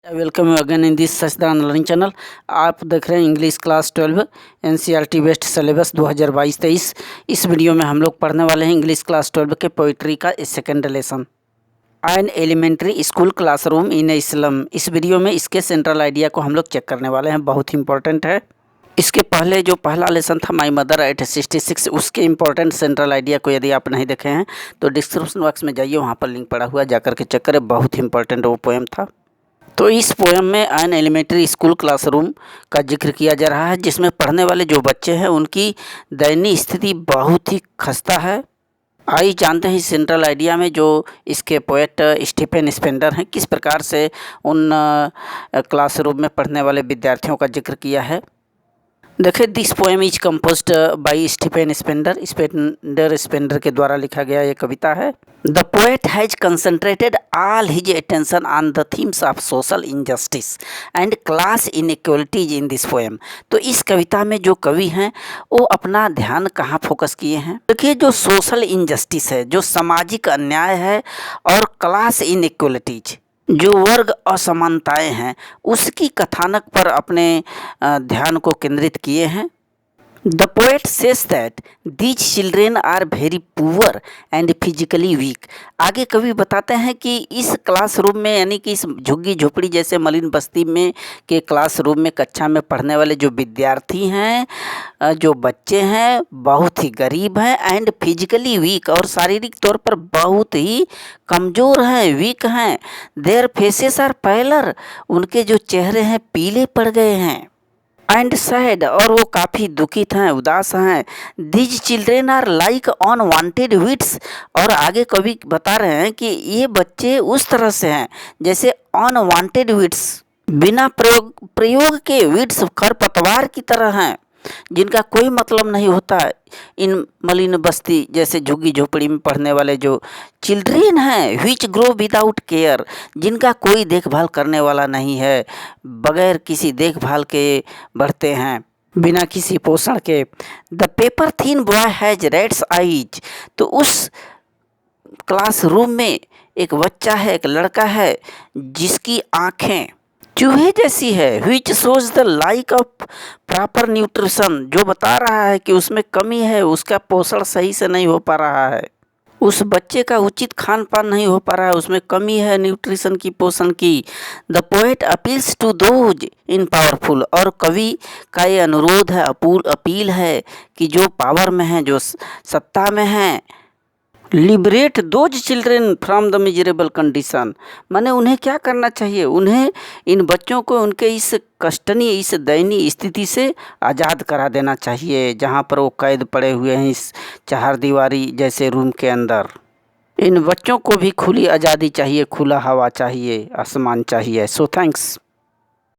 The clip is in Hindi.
Welcome you again in this Sachdan learning channel. आप देख रहे हैं English class 12 NCERT based syllabus 2022-23। इस वीडियो में हम लोग पढ़ने वाले हैं इंग्लिश क्लास 12 के पोइट्री का second lesson, an elementary school classroom in a slum. इस वीडियो में इसके सेंट्रल आइडिया को हम लोग चेक करने वाले हैं, बहुत ही इंपॉर्टेंट है। इसके पहले जो पहला लेसन था माई मदर एट 66, उसके इंपॉर्टेंट सेंट्रल आइडिया को यदि आप नहीं देखे हैं तो डिस्क्रिप्शन बॉक्स में जाइए, वहाँ पर लिंक पड़ा हुआ, जाकर के चेक करें। बहुत ही इंपॉर्टेंट वो पोएम था। तो इस पोएम में एन एलिमेंट्री स्कूल क्लासरूम का जिक्र किया जा रहा है, जिसमें पढ़ने वाले जो बच्चे हैं उनकी दयनीय स्थिति बहुत ही खस्ता है। आइए जानते हैं सेंट्रल आइडिया में जो इसके पोएट स्टीफन स्पेंडर हैं किस प्रकार से उन क्लासरूम में पढ़ने वाले विद्यार्थियों का जिक्र किया है। देखिए, this poem is composed by Stephen Spender के द्वारा लिखा गया ये कविता है। The poet has concentrated all his attention on the themes of social injustice and class inequalities in this poem. तो इस कविता में जो कवि हैं वो अपना ध्यान कहाँ फोकस किए हैं? देखिए, जो सोशल इनजस्टिस है, जो सामाजिक अन्याय है, और क्लास इनइक्वलिटीज जो वर्ग असमानताएं हैं, उसकी कथानक पर अपने ध्यान को केंद्रित किए हैं। The poet says that these children are very poor and physically weak. आगे कवि बताते हैं कि इस क्लासरूम में, यानी कि इस झुग्गी झोपड़ी जैसे मलिन बस्ती में के क्लासरूम में कक्षा में पढ़ने वाले जो विद्यार्थी हैं, जो बच्चे हैं, बहुत ही गरीब हैं, एंड फिजिकली वीक, और शारीरिक तौर पर बहुत ही कमज़ोर हैं, वीक हैं। देयर फेसेस आर पैलर, उनके जो चेहरे हैं पीले पड़ गए हैं। एंड सैड, और वो काफ़ी दुखित हैं, उदास हैं। These children are like unwanted weeds, और आगे कवि बता रहे हैं कि ये बच्चे उस तरह से हैं जैसे अनवांटेड विट्स, बिना प्रयोग के विट्स, खरपतवार की तरह हैं, जिनका कोई मतलब नहीं होता। इन मलिन बस्ती जैसे झुग्गी झोपड़ी में पढ़ने वाले जो चिल्ड्रेन हैं, विच ग्रो विदाउट केयर, जिनका कोई देखभाल करने वाला नहीं है, बगैर किसी देखभाल के बढ़ते हैं, बिना किसी पोषण के। The paper thin boy has reds eyes, तो उस क्लासरूम में एक बच्चा है, एक लड़का है जिसकी आँखें चूहे जैसी है। Which shows the like of proper nutrition, जो बता रहा है कि उसमें कमी है, उसका पोषण सही से नहीं हो पा रहा है, उस बच्चे का उचित खान पान नहीं हो पा रहा है, उसमें कमी है न्यूट्रिशन की, पोषण की। The poet appeals to those in powerful, और कवि का ये अनुरोध है, अपील है कि जो पावर में है, जो सत्ता में है, liberate those children from the miserable condition, माने उन्हें क्या करना चाहिए? उन्हें, इन बच्चों को उनके इस कष्टनीय, इस दयनीय स्थिति से आज़ाद करा देना चाहिए जहाँ पर वो कैद पड़े हुए हैं इस चार दीवारी जैसे रूम के अंदर। इन बच्चों को भी खुली आज़ादी चाहिए, खुला हवा चाहिए, आसमान चाहिए। So thanks.